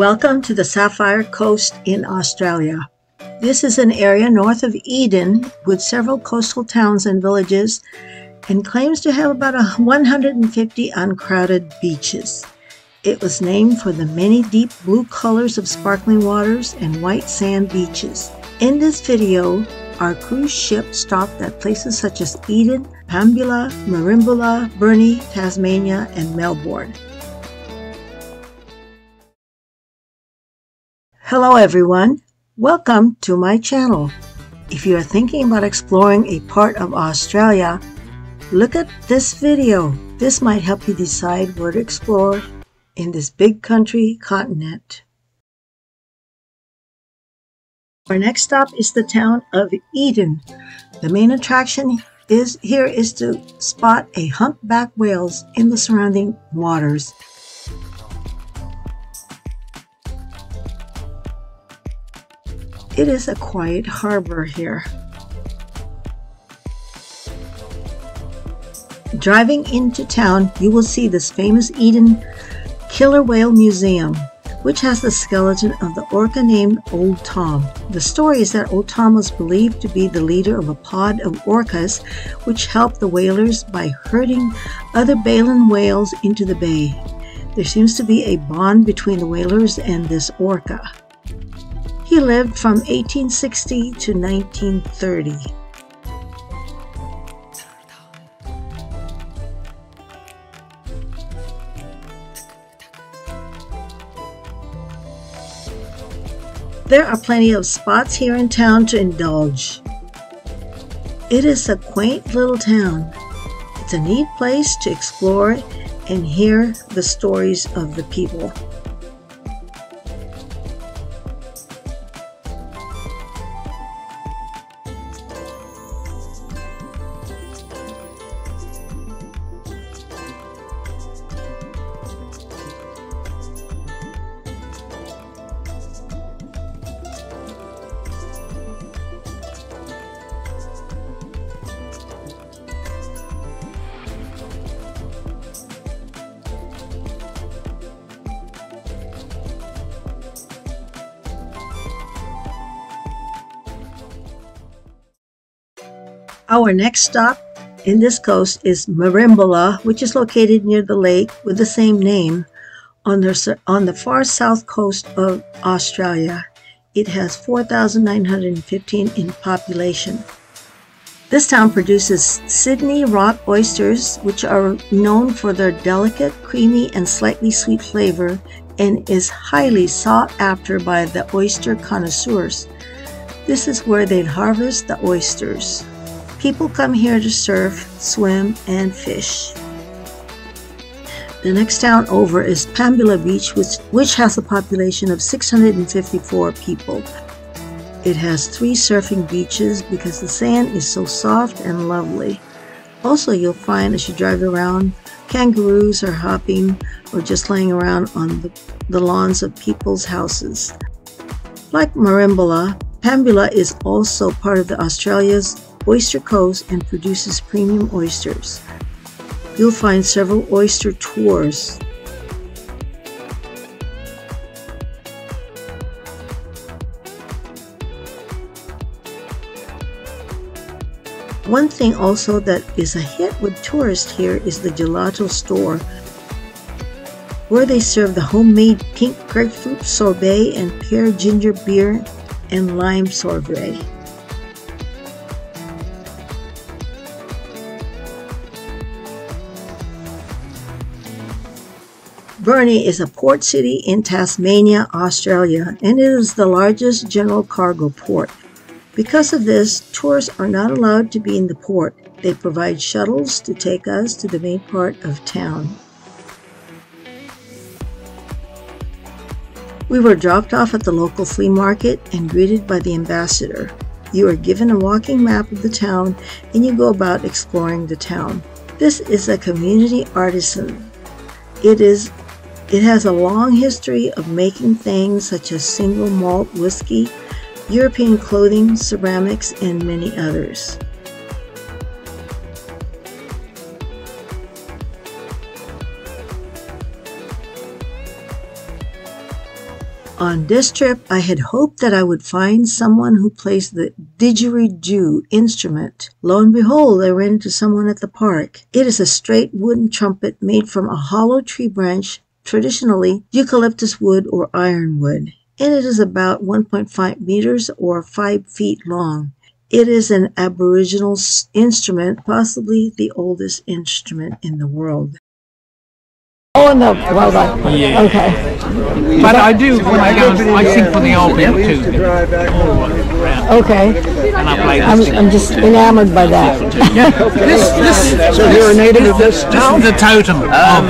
Welcome to the Sapphire Coast in Australia. This is an area north of Eden with several coastal towns and villages and claims to have about 150 uncrowded beaches. It was named for the many deep blue colors of sparkling waters and white sand beaches. In this video, our cruise ship stopped at places such as Eden, Pambula, Merimbula, Burnie, Tasmania, and Melbourne. Hello everyone, welcome to my channel. If you are thinking about exploring a part of Australia, look at this video. This might help you decide where to explore in this big country continent. Our next stop is the town of Eden. The main attraction here is to spot a humpback whales in the surrounding waters. It is a quiet harbor here. Driving into town, you will see this famous Eden Killer Whale Museum, which has the skeleton of the orca named Old Tom. The story is that Old Tom was believed to be the leader of a pod of orcas, which helped the whalers by herding other baleen whales into the bay. There seems to be a bond between the whalers and this orca. He lived from 1860 to 1930. There are plenty of spots here in town to indulge. It is a quaint little town. It's a neat place to explore and hear the stories of the people. Our next stop in this coast is Merimbula, which is located near the lake with the same name on the far south coast of Australia. It has 4,915 in population. This town produces Sydney rock oysters, which are known for their delicate, creamy, and slightly sweet flavor and is highly sought after by the oyster connoisseurs. This is where they harvest the oysters. People come here to surf, swim, and fish. The next town over is Pambula Beach, which has a population of 654 people. It has 3 surfing beaches because the sand is so soft and lovely. Also, you'll find as you drive around, kangaroos are hopping or just laying around on the lawns of people's houses. Like Merimbula, Pambula is also part of the Australia's Oyster Coast and produces premium oysters. You'll find several oyster tours. One thing also that is a hit with tourists here is the gelato store, where they serve the homemade pink grapefruit sorbet and pear ginger beer and lime sorbet. Burnie is a port city in Tasmania, Australia, and it is the largest general cargo port. Because of this, tourists are not allowed to be in the port. They provide shuttles to take us to the main part of town. We were dropped off at the local flea market and greeted by the ambassador. You are given a walking map of the town and you go about exploring the town. This is a community artisan. It has a long history of making things such as single malt whiskey, European clothing, ceramics, and many others. On this trip, I had hoped that I would find someone who plays the Digy Jew instrument. Lo and behold, I ran into someone at the park. It is a straight wooden trumpet made from a hollow tree branch, traditionally eucalyptus wood or ironwood, and it is about 1.5 meters or 5 feet long. It is an Aboriginal instrument, possibly the oldest instrument in the world. Oh, no, well done. Yeah. Okay. But I do, when I go, I sing for the old people too. Okay. And I play this. I'm just enamored by that. Yeah. So you're a native of this town? This is the totem of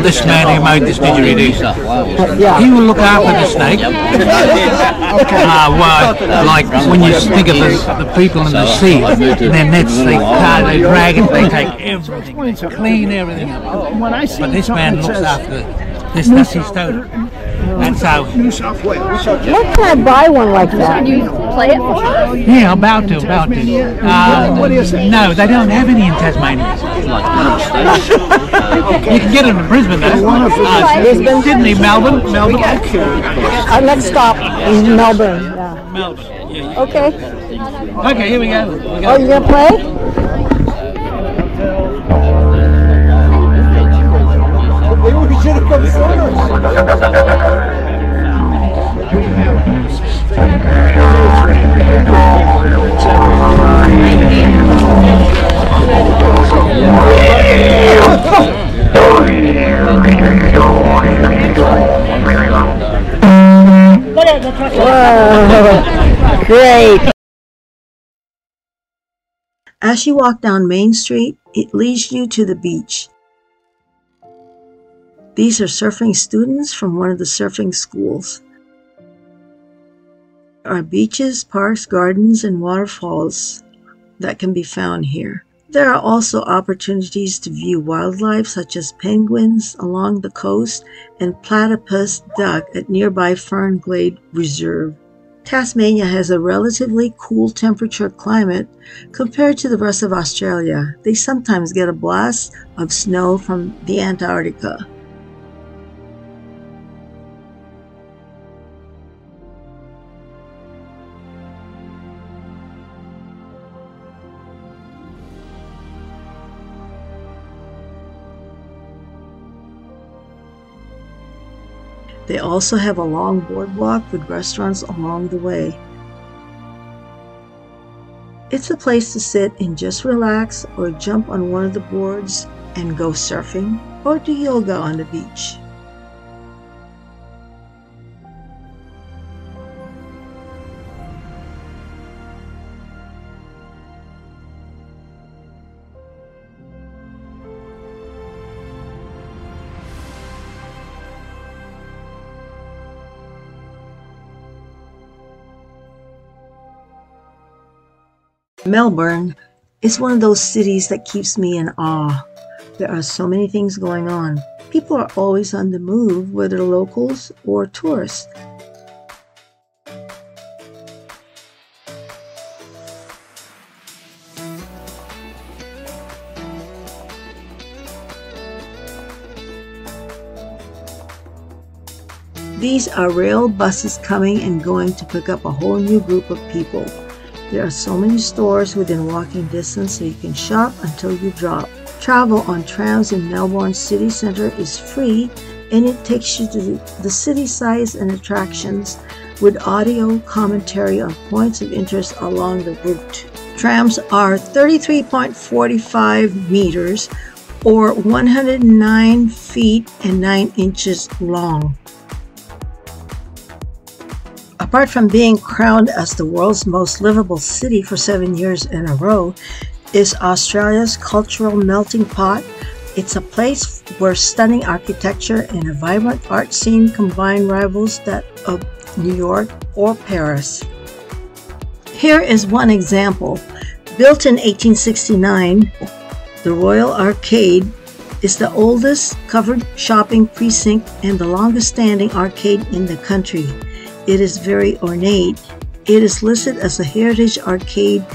this man who made this didgeridoo. Yeah. He will look after the snake. Well, like when you think of the people in the sea, their nets, they drag it, they take everything, they clean everything up. But this man looks after this, that's his totem. And so, New South Wales. Where can I buy one like that? Can you play it for us? yeah, about to. No, they don't have any in Tasmania. You can get them in Brisbane though. Brisbane? Sydney, Melbourne. Next stop is Melbourne. Yeah. Melbourne. Yeah. Okay. Okay, here we go. Oh, you gonna play? Whoa, great. As you walk down Main Street, it leads you to the beach. These are surfing students from one of the surfing schools. There are beaches, parks, gardens, and waterfalls that can be found here. There are also opportunities to view wildlife such as penguins along the coast and platypus duck at nearby Fern Glade Reserve. Tasmania has a relatively cool temperature climate compared to the rest of Australia. They sometimes get a blast of snow from the Antarctica. They also have a long boardwalk with restaurants along the way. It's a place to sit and just relax or jump on one of the boards and go surfing or do yoga on the beach. Melbourne is one of those cities that keeps me in awe. There are so many things going on. People are always on the move, whether locals or tourists. These are rail buses coming and going to pick up a whole new group of people. There are so many stores within walking distance so you can shop until you drop. Travel on trams in Melbourne city centre is free and it takes you to the city sights and attractions with audio commentary on points of interest along the route. Trams are 33.45 meters or 109 feet and 9 inches long. Apart from being crowned as the world's most livable city for 7 years in a row, is Australia's cultural melting pot. It's a place where stunning architecture and a vibrant art scene combine rivals that of New York or Paris. Here is one example. Built in 1869, the Royal Arcade is the oldest covered shopping precinct and the longest standing arcade in the country. It is very ornate. It is listed as a heritage arcade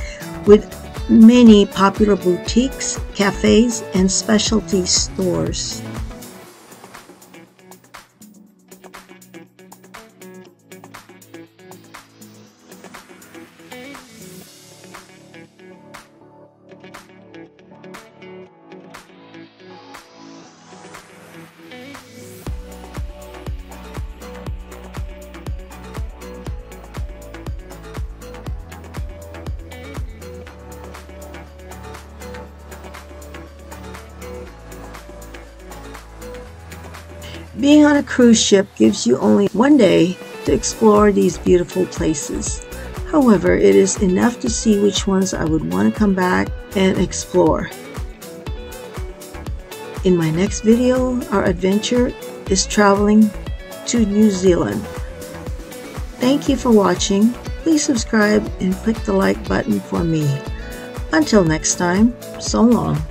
with many popular boutiques, cafes, and specialty stores. Being on a cruise ship gives you only one day to explore these beautiful places. However, it is enough to see which ones I would want to come back and explore. In my next video, our adventure is traveling to New Zealand. Thank you for watching. Please subscribe and click the like button for me. Until next time, so long.